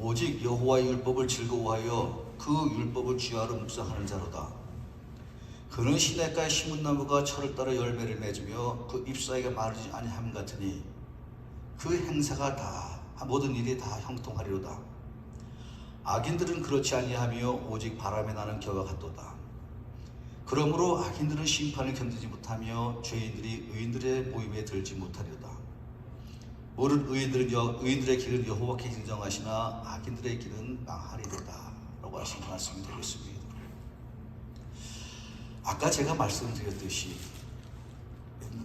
오직 여호와의 율법을 즐거워하여 그 율법을 주야로 묵상하는 자로다. 그는 시냇가에 심은 나무가 철을 따라 열매를 맺으며 그 잎사귀가 마르지 아니함 같으니 그 행사가 다 모든 일이 다 형통하리로다. 악인들은 그렇지 아니하며 오직 바람에 나는 겨와 같도다. 그러므로 악인들은 심판을 견디지 못하며 죄인들이 의인들의 모임에 들지 못하리로다. 모든 의인들의 길은 여호와께 인정하시나 악인들의 길은 망하리로다 라고 하신 말씀이 되겠습니다. 아까 제가 말씀드렸듯이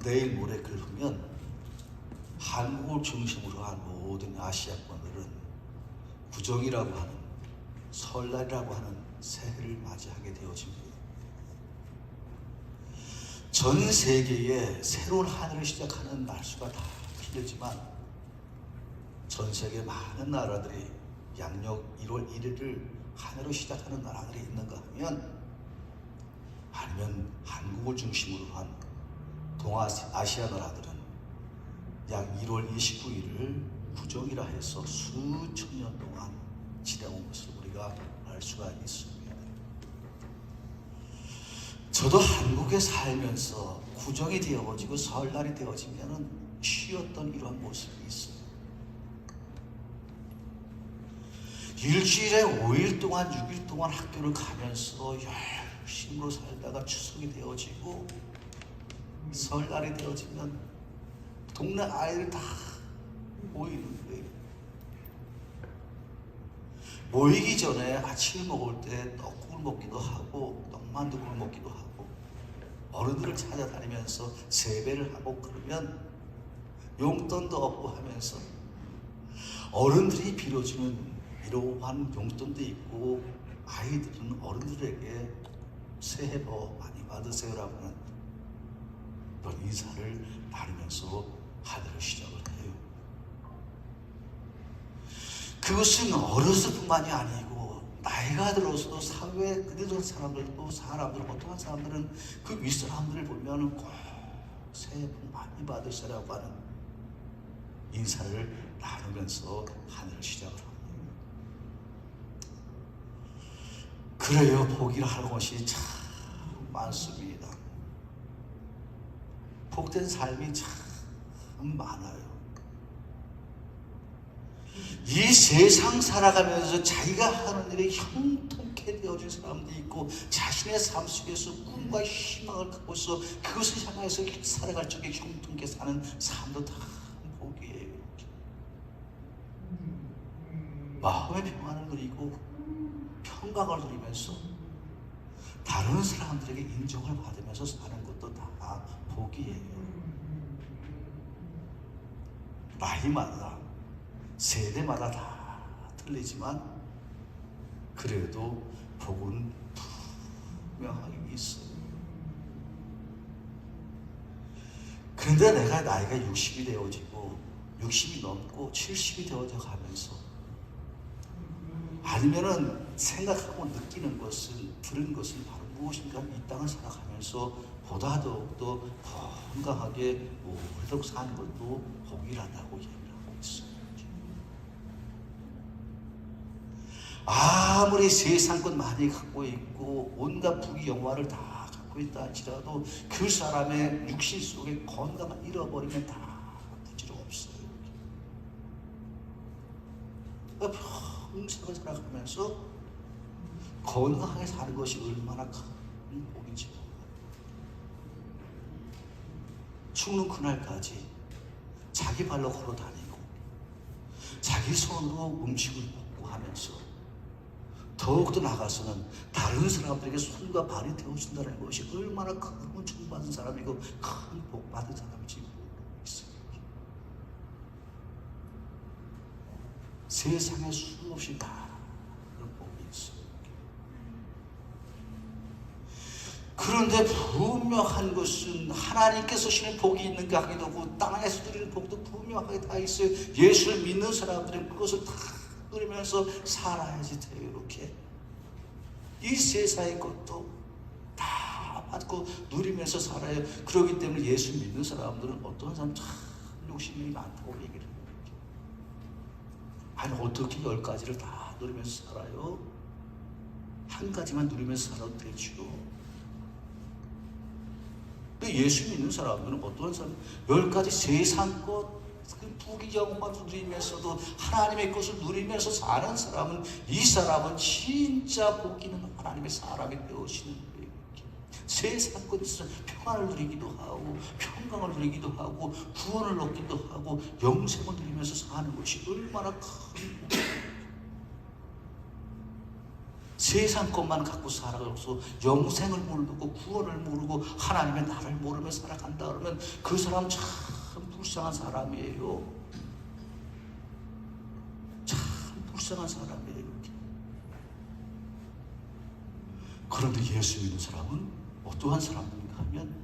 내일 모레 그러면 한국을 중심으로 한 모든 아시아권들은 구정이라고 하는 설날이라고 하는 새해를 맞이하게 되어집니다. 전 세계에 새로운 한 해를 시작하는 날수가 다 틀리지만 전 세계 많은 나라들이 양력 1월 1일을 한 해로 시작하는 나라들이 있는가 하면 아니면 한국을 중심으로 한 동아시아 나라들은 약 1월 29일을 구정이라 해서 수천 년 동안 지내온 것을 우리가 알 수가 있습니다. 저도 한국에 살면서 구정이 되어지고 설날이 되어지면 쉬었던 이러한 모습이 있어요. 일주일에 5일 동안 6일 동안 학교를 가면서 열심으로 살다가 추석이 되어지고 설날이 되어지면 동네 아이들 다 모이는 거예요. 모이기 전에 아침을 먹을 때 떡국을 먹기도 하고 떡만두국을 먹기도 하고 어른들을 찾아다니면서 세배를 하고 그러면 용돈도 얻고 하면서 어른들이 빌어주는 이러한 용돈도 있고 아이들은 어른들에게 새해 복 많이 받으세요라고 하는 그런 인사를 나누면서 하늘을 시작을 해요. 그것은 어려서뿐만이 아니고 나이가 들어서도 사회에 그대로 사람들도 어떠한 사람들은 그 윗사람들을 보면 꼭 새해 복 많이 받으세요라고 하는 인사를 나누면서 하늘을 시작을 합니다. 그래요. 복이라는 것이 참 많습니다. 복된 삶이 참 많아요. 이 세상 살아가면서 자기가 하는 일이 형통케 되어진 사람도 있고 자신의 삶 속에서 꿈과 희망을 갖고서 그것을 향해서 살아갈 적에 형통케 사는 사람도 다 복이에요. 마음의 평안을 누리고 평강을 누리면서 다른 사람들에게 인정을 받으면서 사는 것도 다 복이에요. 나이마다 세대마다 다 틀리지만 그래도 복은 분명하게 있어요. 그런데 내가 나이가 60이 되어지고 60이 넘고 70이 되어져 가면서 아니면은 생각하고 느끼는 것은 들은 것은 바로 무엇인가 이 땅을 살아가면서 보다 더욱더 건강하게 오래도록 사는 것도 복이라고 얘기를 하고 있어요. 아무리 세상 것 많이 갖고 있고 온갖 부귀 영화를 다 갖고 있다 할지라도 그 사람의 육신 속에 건강을 잃어버리면 다 부질없어요. 평생을 살아가면서 건강하게 사는 것이 얼마나 큰 복인지 죽는 그날까지 자기 발로 걸어 다니고 자기 손으로 음식을 먹고 하면서 더욱더 나가서는 다른 사람들에게 손과 발이 되어준다는 것이 얼마나 큰 은총 받은 사람이고 큰 복 받은 사람인지 모르고 있어요. 세상에 수없이 많은 복이 있어요. 그런데 분명한 것은 하나님께서 주시는 복이 있는가 하기도 하고 땅에서 드리는 복도 분명하게 다 있어요. 예수를 믿는 사람들은 그것을 다 누리면서 살아야지 돼요. 이렇게 이 세상의 것도 다 받고 누리면서 살아요. 그렇기 때문에 예수 믿는 사람들은 어떤 사람 참 욕심이 많다고 얘기를 해요. 아니 어떻게 10가지를 다 누리면서 살아요? 한 가지만 누리면서 살아도 되죠. 근데 예수 믿는 사람들은 어떤 사람 10가지 세상 것 부귀영화만 누리면서도 하나님의 것을 누리면서 사는 사람은, 이 사람은 진짜 복 있는 하나님의 사람이 되어지는 거예요. 세상 것에서 평안을 누리기도 하고 평강을 누리기도 하고 구원을 얻기도 하고 영생을 누리면서 사는 것이 얼마나 큰 세상 것만 갖고 살아가서 영생을 모르고 구원을 모르고 하나님의 나를 모르며 살아간다 그러면 그 사람 참 불쌍한 사람이에요. 참 불쌍한 사람이에요. 그런데 예수 믿는 사람은 어떠한 사람인가 하면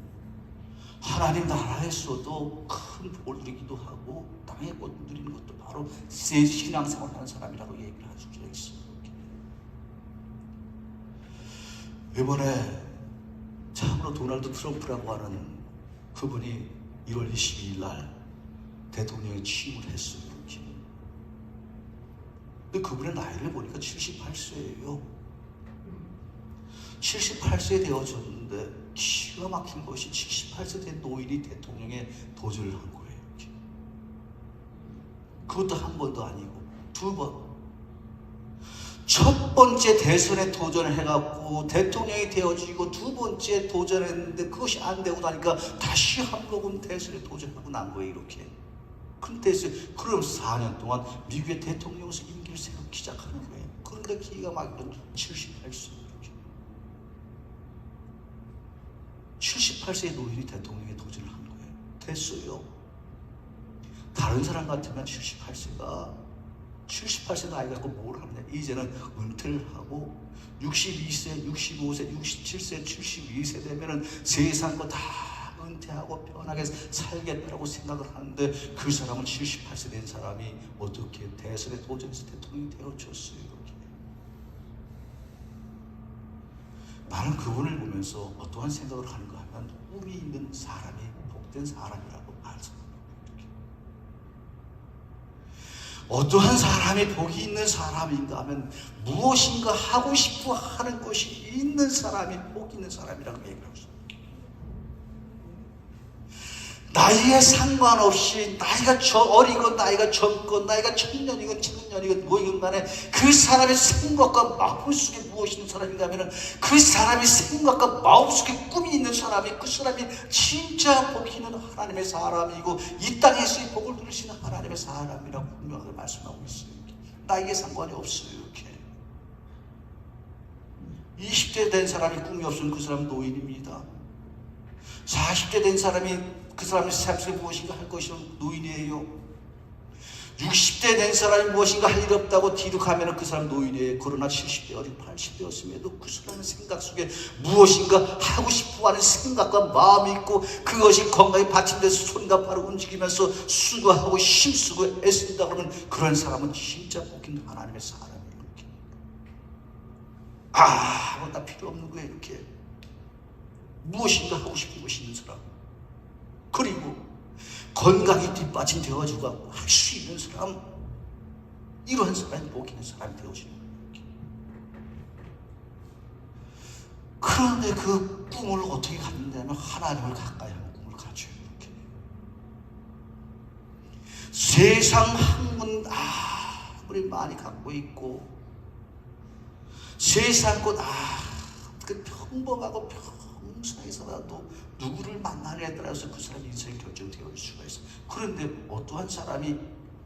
하나님 나라에서도 큰 복을 누리기도 하고 땅의 것 누리는 것도 바로 신앙생활을 하는 사람이라고 얘기를 할 수가 있어요. 이번에 참으로 도널드 트럼프라고 하는 그분이 1월 22일 날 대통령에 취임을 했어요. 근데 그분의 나이를 보니까 78세예요. 78세 되어졌는데 기가 막힌 것이 78세 된 노인이 대통령에 도전을 한 거예요. 그것도 한 번도 아니고 2번. 첫 번째 대선에 도전을 해갖고 대통령이 되어지고 2번째 도전했는데 그것이 안 되고 나니까 다시 한번 대선에 도전하고 난 거예요. 이렇게. 근데 그럼 4년 동안 미국의 대통령에서 임기를 새롭게 시작하는 거예요. 그런데 기가 막히던 78세. 78세의 노인이 대통령에 도전을 한 거예요. 됐어요. 다른 사람 같으면 78세 나이 갖고 뭘 하느냐. 이제는 은퇴를 하고 62세, 65세, 67세, 72세 되면은 세상 거 다 은퇴하고 편하게 살겠다라고 생각을 하는데 그 사람은 78세 된 사람이 어떻게 대선에 도전해서 대통령이 되어줬어요. 이렇게. 나는 그분을 보면서 어떠한 생각을 하는가 하면 꿈이 있는 사람이 복된 사람이라고 말씀합니다. 어떠한 사람이 복이 있는 사람인가 하면 무엇인가 하고 싶어 하는 것이 있는 사람이 복 있는 사람이라고 얘기하고 있습니다. 나이에 상관없이 나이가 어리건 나이가 젊건 나이가 청년이건 청년이건 뭐이건 간에 그 사람의 생각과 마음속에 무엇이 있는 사람인가 하면 그 사람의 생각과 마음속에 꿈이 있는 사람이 그 사람이 진짜 복이 있는 하나님의 사람이고 이 땅에서의 복을 누리시는 하나님의 사람이라고 분명하게 말씀하고 있어요. 나이에 상관이 없어요. 이렇게 20대 된 사람이 꿈이 없으면 그 사람은 노인입니다. 40대 된 사람이 그 사람의 삶속에 무엇인가 할 것이 노인이에요. 60대 된 사람이 무엇인가 할 일 없다고 뒤로 가면 그 사람 노인이에요. 그러나 70대 어린 80대였음에도 그 사람의 생각 속에 무엇인가 하고 싶어하는 생각과 마음이 있고 그것이 건강에 받침돼서 손과 발을 움직이면서 수고하고 힘쓰고 애쓴다 그러면 그런 사람은 진짜 복 있는 하나님의 사람이에요. 이렇게. 아무것도 필요 없는 거예요. 이렇게. 무엇인가 하고 싶은 것이 있는 사람, 그리고 건강이 뒷받침되어지고 할 수 있는 사람, 이러한 사람이 복 있는 사람이 되어지는 거예요. 그런데 그 꿈을 어떻게 갖는다면 하나님을 가까이 하는 꿈을 가져요. 이렇게. 세상 학문 아무리 많이 갖고 있고 세상 것 그 평범하고 평상에 살아도 누구를 만나느냐에 따라서 그 사람의 인생이 결정되어 올 수가 있어요. 그런데 어떠한 사람이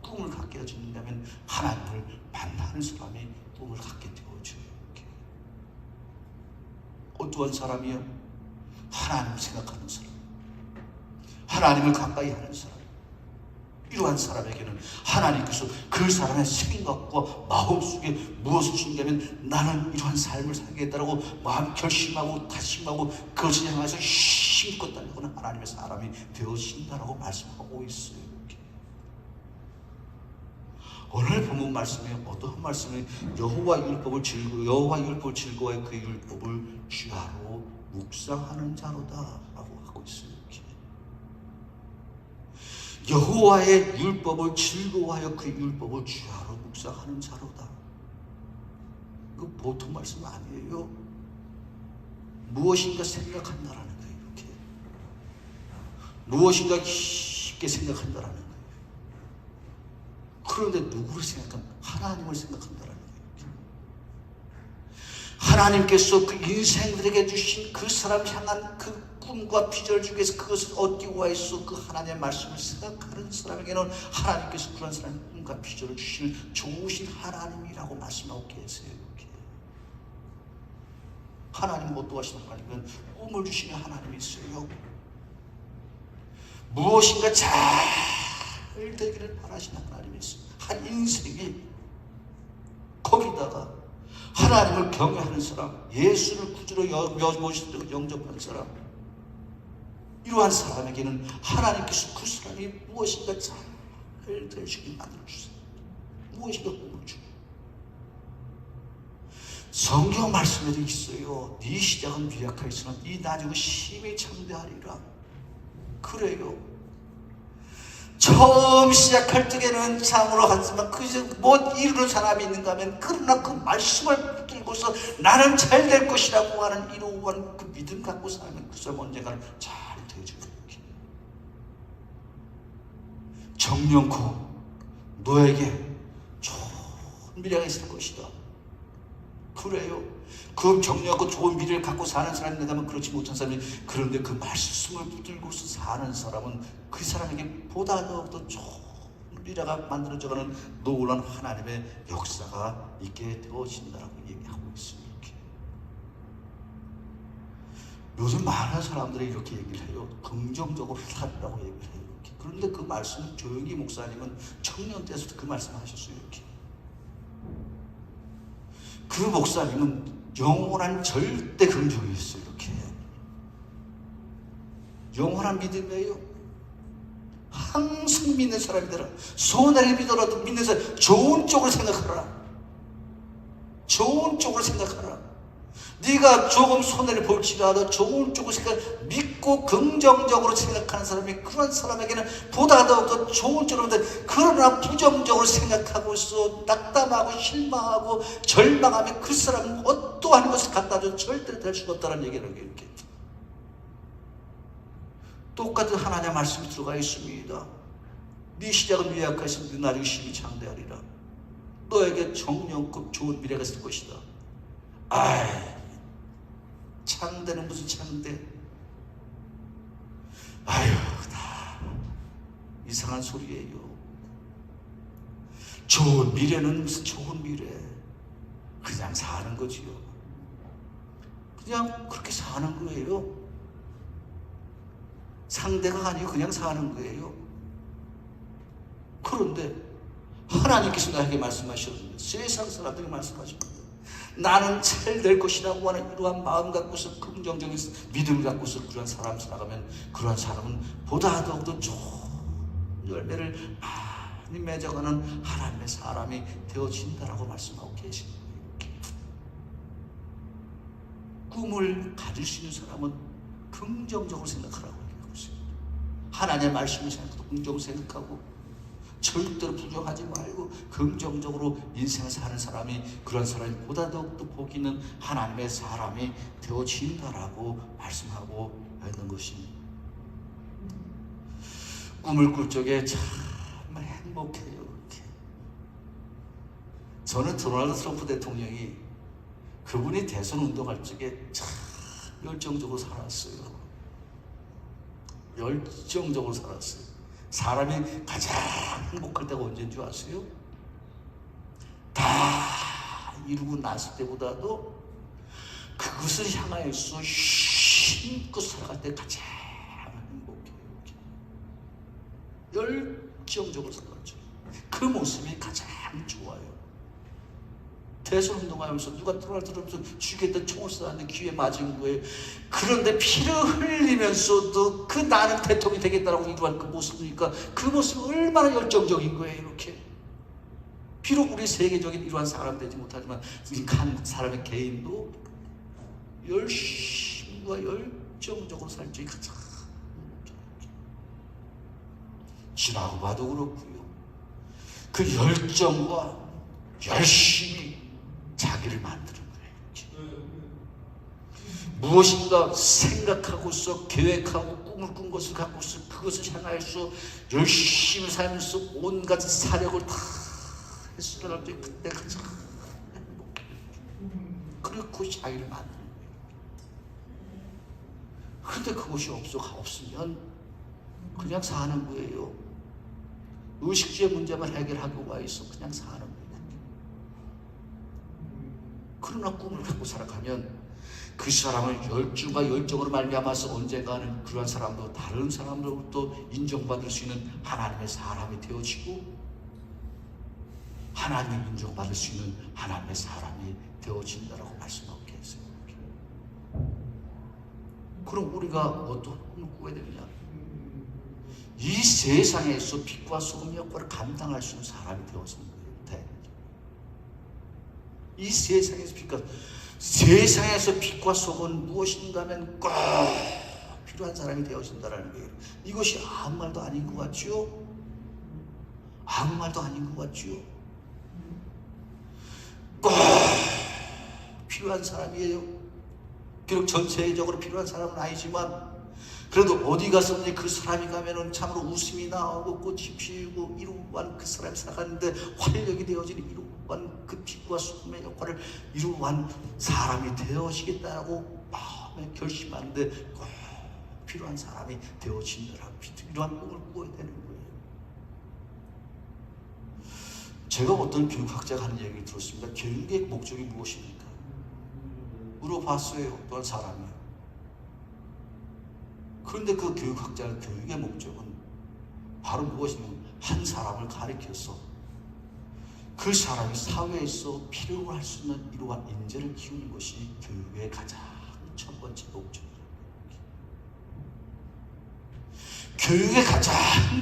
꿈을 갖게 되어지는다면 하나님을 만나는 사람이 꿈을 갖게 되어져요. 어떠한 사람이요? 하나님을 생각하는 사람, 하나님을 가까이 하는 사람. 이러한 사람에게는 하나님께서 그 사람의 생각과 마음속에 무엇을 주신다면 나는 이러한 삶을 살겠다라고 마음 결심하고 다짐하고 그것을 향해서 힘껏 달려가는 하나님의 사람이 되어진다라고 말씀하고 있어요. 이렇게. 오늘 본문 말씀에 어떠한 말씀에 여호와 율법을 즐거워하여 그 율법을 주야로 묵상하는 자로다라고 하고 있어요. 여호와의 율법을 즐거워하여 그 율법을 주야로 묵상하는 자로다. 그 보통 말씀 아니에요. 무엇인가 생각한다라는 거예요. 이렇게 무엇인가 깊게 생각한다라는 거예요. 그런데 누구를 생각하면 하나님을 생각한다라는 거예요. 하나님께서 그 인생들에게 주신 그 사람 향한 그 꿈과 비전 중에서 그것을 얻기 위해서 그 하나님의 말씀을 생각하는 사람에게는 하나님께서 그런 사람의 꿈과 비전을 주시는 좋으신 하나님이라고 말씀하고 계세요. 이렇게. 하나님 어떠하신 하나님은 꿈을 주시는 하나님이 있어요. 무엇인가 잘 되기를 바라시는 하나님이 있어요. 한 인생이 거기다가 하나님을 경외하는 사람, 예수를 구주로 모시고 영접하는 사람, 이러한 사람에게는 하나님께서 그 사람이 무엇인가 잘 되시게 만들어주세요. 무엇인가 꿈을 주고. 성경 말씀에도 있어요. 네 시작은 미약하였으나 네 나중은 심히 창대하리라. 그래요. 처음 시작할 적에는 장으로 하지만 그저 못 이루는 사람이 있는가 하면 그러나 그 말씀을 붙들고서 나는 잘 될 것이라고 하는 이러한 그 믿음 갖고 살면 그 사람 언젠가는 잘 되죠. 정령코 너에게 좋은 미래가 있을 것이다. 그래요. 그 정령하고 좋은 미래를 갖고 사는 사람이 된다면 그렇지 못한 사람이, 그런데 그 말씀을 붙들고서 사는 사람은 그 사람에게 보다 더 좋은 미래가 만들어져가는 놀라운 하나님의 역사가 있게 되어진다라고 얘기하고 있습니다. 요즘 많은 사람들이 이렇게 얘기를 해요. 긍정적으로 살라고 얘기를 해요. 이렇게. 그런데 그 말씀을 조용히 목사님은 청년 때부터 그 말씀을 하셨어요. 이렇게. 그 목사님은 영원한 절대 긍정이었어요. 이렇게. 영원한 믿음이에요. 항상 믿는 사람이더라. 손해를 믿더라도 믿는 사람, 좋은 쪽으로 생각하라. 좋은 쪽으로 생각하라. 네가 조금 손해를 볼지라도 좋은 쪽으로 믿고 긍정적으로 생각하는 사람이, 그런 사람에게는 보다 더 좋은 쪽으로, 그러나 부정적으로 생각하고 있어 낙담하고 실망하고 절망하면 그 사람은 어떠한 것을 갖다 줘도 절대로 될 수가 없다는 얘기를 이렇게. 똑같은 하나님의 말씀이 들어가 있습니다. 네 시작은 미약하시면 네 나중에 심히 창대하리라. 너에게 정령급 좋은 미래가 있을 것이다. 아이, 창대는 무슨 창대? 아유, 다 이상한 소리예요. 좋은 미래는 무슨 좋은 미래? 그냥 사는 거지요. 그냥 그렇게 사는 거예요. 상대가 아니고 그냥 사는 거예요. 그런데 하나님께서 나에게 말씀하셨는데, 세상 사람들이 말씀하셨는데, 나는 잘 될 것이라고 하는 이러한 마음 갖고서 긍정적인 믿음 갖고서 그런 사람 살아가면, 그러한 사람은 보다 더욱더 좋은 열매를 많이 맺어가는 하나님의 사람이 되어진다라고 말씀하고 계신 거예요. 이렇게. 꿈을 가질 수 있는 사람은 긍정적으로 생각하라고 얘기하고 있습니다. 하나님의 말씀을 생각하고 긍정적으로 생각하고 절대로 부정하지 말고 긍정적으로 인생을 사는 사람이, 그런 사람이 보다 더욱더 복 있는 하나님의 사람이 되어진다라고 말씀하고 있는 것입니다. 꿈을 꿀 적에 정말 행복해요. 이렇게. 저는 도널드 트럼프 대통령이, 그분이 대선 운동할 적에 참 열정적으로 살았어요. 열정적으로 살았어요. 사람이 가장 행복할 때가 언제인 줄 아세요? 다 이루고 났을 때보다도 그것을 향하여서 힘껏 살아갈 때 가장 행복해요. 열정적으로 살아가죠. 그 모습이 가장 좋아요. 대선 운동하면서 누가 도널드 트럼프 죽이겠다 총을 쏘았는데 귀에 맞은 거예요. 그런데 피를 흘리면서도 그 나는 대통령이 되겠다라고 이루한 그 모습이니까, 그 모습이 얼마나 열정적인 거예요. 이렇게. 비록 우리 세계적인 이러한 사람 되지 못하지만 한 사람의 개인도 열심과 열정적으로 살 적이 가장 지나고 봐도 그렇고요. 그 열정과 열심히 자기를 만드는 거예요. 무엇인가 생각하고서 계획하고 꿈을 꾼 것을 갖고서 그것을 향하여서 열심히 살면서 온갖 사력을 다 했을 때 그때 가장 그리고 자기를 만드는 거예요. 그런데 그것이 없으면 그냥 사는 거예요. 의식주의 문제만 해결하고 와 있어 그냥 사는 거예요. 그러나 꿈을 갖고 살아가면 그 사람을 열중과 열정으로 말미암아서 언젠가는 그러한 사람도 다른 사람들로부터 인정받을 수 있는 하나님의 사람이 되어지고 하나님의 인정받을 수 있는 하나님의 사람이 되어진다라고 말씀하고 계세요. 그럼 우리가 어떤 꿈을 꾸어야 되느냐? 이 세상에서 빛과 소금 역할을 감당할 수 있는 사람이 되어지는 거예요. 이 세상에서 빛과 소금은 무엇인가 하면 꼭 필요한 사람이 되어진다는 거예요. 이것이 아무 말도 아닌 것 같죠? 아무 말도 아닌 것 같죠? 꼭 필요한 사람이에요. 비록 전체적으로 필요한 사람은 아니지만 그래도 어디 가서든지 그 사람이 가면은 참으로 웃음이 나오고 꽃이 피우고 이루한 그 사람이 살아가는데 활력이 되어지는 이루한 그 빛과 소금의 역할을 이루한 사람이 되어지겠다고 마음에 결심하는데 꼭 필요한 사람이 되어진다라고 이러한 꿈을 꾸어야 되는 거예요. 제가 어떤 교육학자가 하는 얘기를 들었습니다. 교육의 목적이 무엇입니까? 물어봤어요. 어떤 사람이요. 그런데 그 교육학자의 교육의 목적은 바로 무엇이냐면 한 사람을 가리켜서 그 사람이 사회에서 필요로 할 수 있는 이러한 인재를 키우는 것이 교육의 가장 첫 번째 목적이에요. 교육의 가장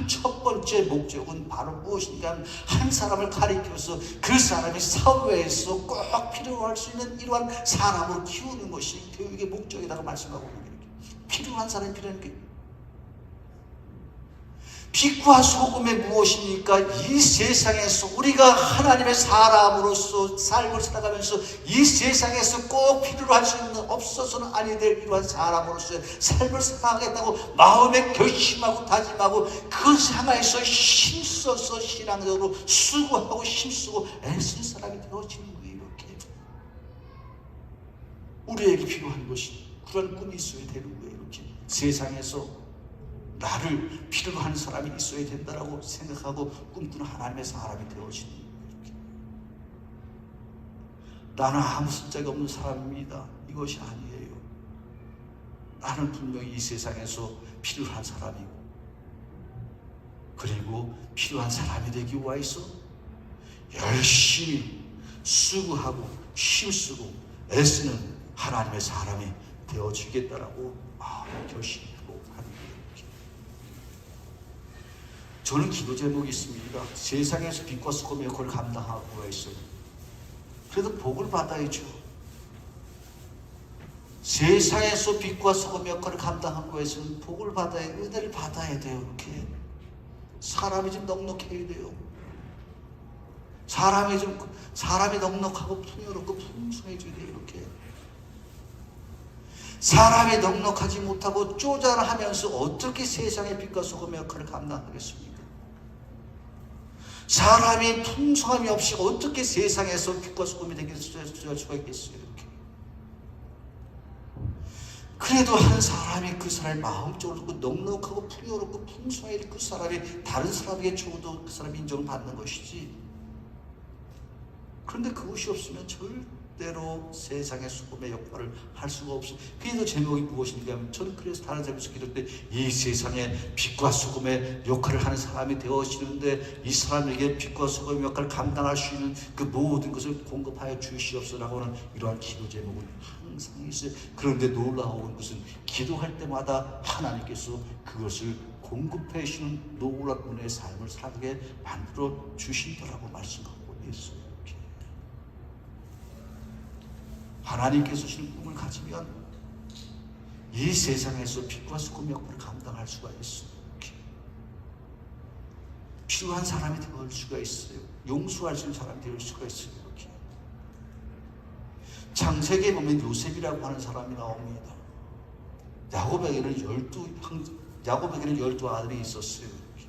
첫 번째 목적은 바로 무엇인가 한 사람을 가리켜서 그 사람이 사회에서 꼭 필요로 할 수 있는 이러한 사람으로 키우는 것이 교육의 목적이라고 말씀하고 있는 거예요. 필요한 사람이 필요한 게 빛과 소금이 무엇입니까? 이 세상에서 우리가 하나님의 사람으로서 삶을 살아가면서 이 세상에서 꼭 필요로 할 수 있는 없어서는 아니 될 이러한 사람으로서의 삶을 살아가겠다고 마음에 결심하고 다짐하고 그 향하여서 힘써서 신앙적으로 수고하고 힘쓰고 애쓴 사람이 되어지는 거예요. 이렇게 우리에게 필요한 것이 그런 꿈이 있어야 되는 거예요. 이렇게 세상에서 나를 필요로 하는 사람이 있어야 된다라고 생각하고 꿈꾸는 하나님의 사람이 되어지는 거예요. 나는 아무 쓸데가 없는 사람입니다. 이것이 아니에요. 나는 분명히 이 세상에서 필요한 사람이고 그리고 필요한 사람이 되기 위해서 열심히 수고하고 힘쓰고 애쓰는 하나님의 사람이 되어지겠다라고 결심합니다. 저는 기도 제목이 있습니다. 세상에서 빛과 소금의 역할을 감당하고 있어요. 그래도 복을 받아야죠. 세상에서 빛과 소금의 역할을 감당하고 있으면 복을 받아야 돼요. 은혜를 받아야 돼요. 이렇게 사람이 좀 넉넉해야 돼요. 사람이 넉넉하고 풍요롭고 풍성해져야 돼요. 이렇게 사람이 넉넉하지 못하고 쪼잔하면서 어떻게 세상의 빛과 소금의 역할을 감당하겠습니까? 사람이 풍성함이 없이 어떻게 세상에서 빛과 소금이 되게 할 수가 있겠어요? 이렇게. 그래도 한 사람이 그 사람의 마음적으로 넉넉하고 풍요롭고 풍성해 그 사람이 다른 사람에게 줘도 그 사람이 인정을 받는 것이지. 그런데 그것이 없으면 절대로 세상의 소금의 역할을 할 수가 없어요. 그래서 제목이 무엇인가 하면 저는 그래서 다른 사람에서 기도할 때 이 세상에 빛과 소금의 역할을 하는 사람이 되어지는데 이 사람에게 빛과 소금의 역할을 감당할 수 있는 그 모든 것을 공급하여 주시옵소서라고 하는 이러한 기도 제목은 항상 있어요. 그런데 놀라운 것은 기도할 때마다 하나님께서 그것을 공급해 주시는 놀라운 은혜의 삶을 살게 만들어 주신다라고 말씀하고 있어요. 하나님께서 주신 꿈을 가지면 이 세상에서 빛과 소금 역할을 감당할 수가 있어요. 이러한 사람이 될 수가 있어요. 용서할 수 있는 사람이 될 수가 있어요. 이렇게. 창세기에 보면 요셉이라고 하는 사람이 나옵니다. 야곱에게는 12 아들이 있었어요. 이렇게.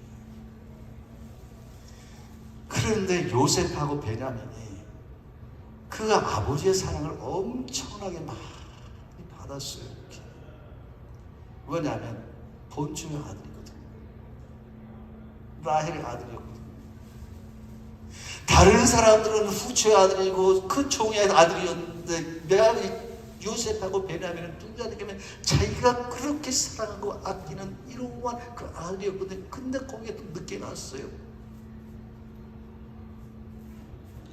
그런데 요셉하고 베냐민이 그 아버지의 사랑을 엄청나게 많이 받았어요. 이렇게. 왜냐하면 본초의 아들이거든요. 라헬의 아들이었거든요. 다른 사람들은 후초의 아들이고 그 총의 아들이었는데 내가 요셉하고 베냐민은 누구한테 자기가 그렇게 사랑하고 아끼는 이러한 그 아들이었거든요. 근데 거기에 또 늦게 났어요.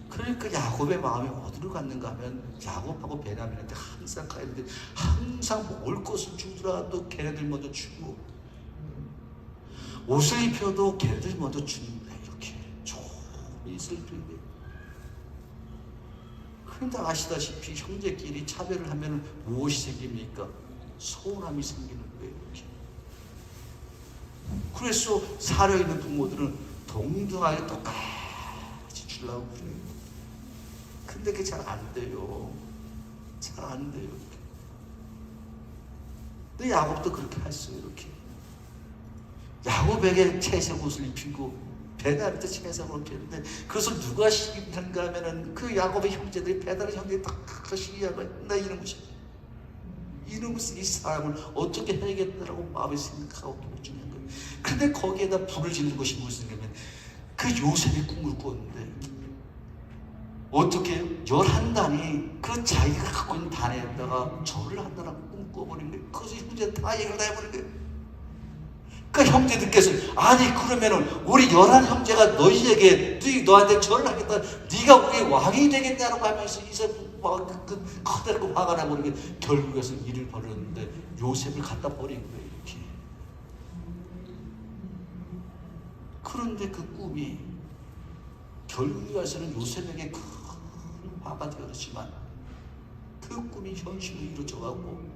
그러니까 야곱의 마음이 어디로 갔는가 하면 야곱하고 베냐민한테 항상 가야 되는데 항상 올 것을 주더라도 걔네들 먼저 주고 옷을 입혀도 걔네들 먼저 주는데 이렇게 좋은 옷을 입히는데 그런데 아시다시피 형제끼리 차별을 하면 무엇이 생깁니까? 서운함이 생기는 거예요. 이렇게. 그래서 살아있는 부모들은 동등하게 똑같이 주려고 그래요. 근데 그게 잘 안 돼요. 잘 안 돼요. 이렇게. 근데 야곱도 그렇게 했어요. 이렇게. 야곱에게 채색 옷을 입히고 베냐민한테 채색 옷을 입히는데 그것을 누가 시키는가 하면은 그 야곱의 형제들이 베냐민 형제들이 다 시기하고 나 이놈의 이 사람을 어떻게 해야겠다라고 마음에 생각하고 또 중요한 거예요. 근데 거기에다 불을 지는 것이 무엇이냐면 그 요셉이 꿈을 꿨는데 어떻게 11단이 그 자기가 갖고 있는 단에다가 절을 한다라고 꿈꿔버린 거예요. 그래서 형제 다 얘기를 다 해버린 거예요. 그 형제들께서 아니 그러면은 우리 11형제가 너희에게 너한테 절을 하겠다 네가 우리 왕이 되겠냐라고 하면서 이제 그 커다랗게 화가 나버리게 결국에서 일을 벌였는데 요셉을 갖다 버린 거예요. 이렇게. 그런데 그 꿈이 결국에 와서는 요셉에게 큰 화가 되었지만 그 꿈이 현실로 이루어져가고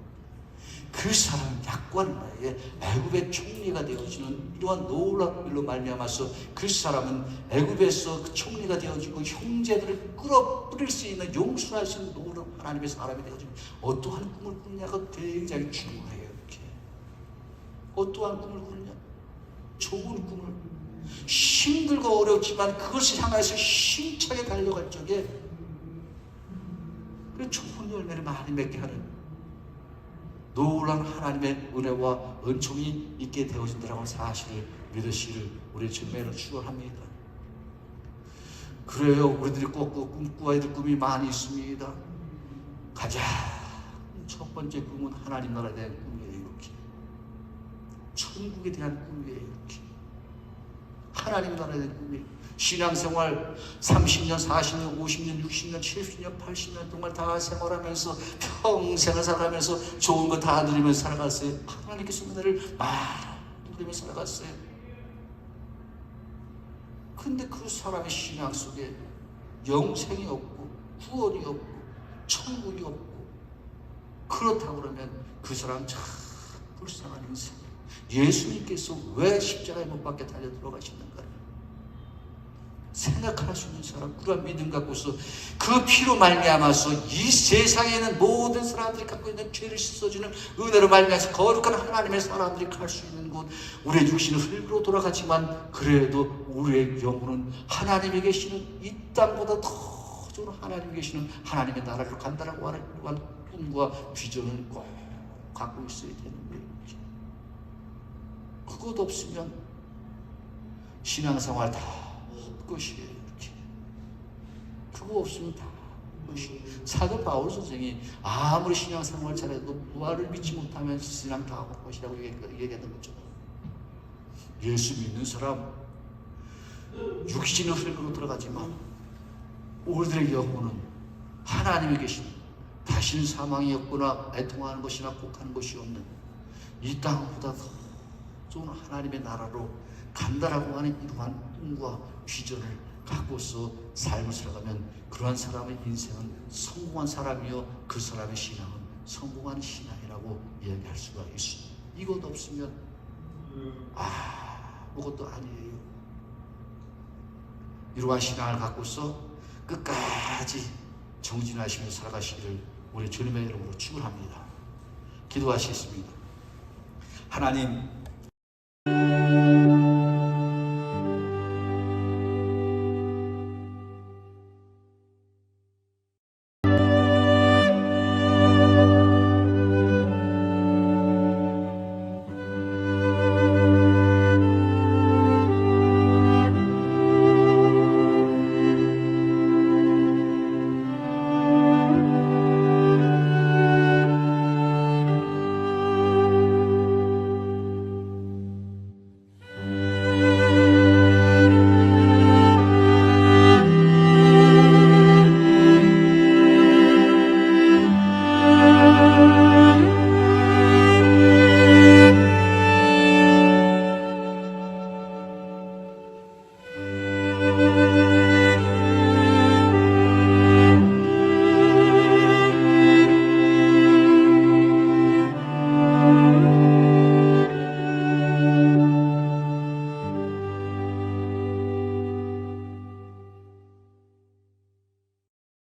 그 사람 약관 나에 애굽의 총리가 되어지는 이러한 놀라운 일로 말미암아서 그 사람은 애굽에서 그 총리가 되어지고 형제들을 끌어들일 수 있는 용서할 수 있는 놀라운 하나님의 사람이 되어지고 어떠한 꿈을 꾸느냐가 굉장히 중요해요. 이렇게. 어떠한 꿈을 꾸느냐? 좋은 꿈을 힘들고 어렵지만 그것을 향해서 힘차게 달려갈 적에 그 좋은 열매를 많이 맺게 하는 놀라운 하나님의 은혜와 은총이 있게 되어진다는 사실을 믿으시를 우리 주님으로 축원합니다. 그래요. 우리들이 꼭 꿈꿔야 될 꿈이 많이 있습니다. 가장 첫 번째 꿈은 하나님 나라에 대한 꿈이에요. 이렇게. 천국에 대한 꿈이에요. 이렇게. 하나님 나라에 대한 꿈이에요. 신앙생활 30년, 40년, 50년, 60년, 70년, 80년 동안 다 생활하면서 평생을 살아가면서 좋은 거 다 누리면서 살아갔어요. 하나님께서 은혜를 많이 누리면서 살아갔어요. 근데 그 사람의 신앙 속에 영생이 없고 구원이 없고 천국이 없고 그렇다고 그러면 그 사람 참 불쌍한 인생이에요. 예수님께서 왜 십자가에 못 박혀 달려 들어가시는가? 생각할 수 있는 사람, 그런 믿음 갖고서 그 피로 말미암아서 이 세상에 있는 모든 사람들이 갖고 있는 죄를 씻어주는 은혜로 말미암아서 거룩한 하나님의 사람들이 갈 수 있는 곳, 우리의 육신은 흙으로 돌아가지만 그래도 우리의 영혼은 하나님이 계시는 이 땅보다 더 좋은 하나님이 계시는 하나님의 나라로 간다라고 하는 꿈과 비전을 꼭 갖고 있어야 되는 거예요. 그것 없으면 신앙생활 다 것이에요. 이렇게. 그거 없으면 다 것이. 사도 바울 선생이 아무리 신앙생활 잘해도 부활을 믿지 못하면 신앙 다 할 것이라고 얘기하는 거죠. 예수 믿는 사람 육신의 흙으로 들어가지만 우리들의 영혼은 하나님이 계신 다시는 사망이 없거나 애통하는 것이나 곡하는 것이 없는 이 땅보다 더 좋은 하나님의 나라로 간다라고 하는 이러한 꿈과 비전을 갖고서 삶을 살아가면 그러한 사람의 인생은 성공한 사람이요 그 사람의 신앙은 성공한 신앙이라고 이야기할 수가 있습니다. 이것 없으면 아무것도 아니에요. 이러한 신앙을 갖고서 끝까지 정진하시며 살아가시기를 우리 주님의 이름으로 축원합니다. 기도하시겠습니다. 하나님,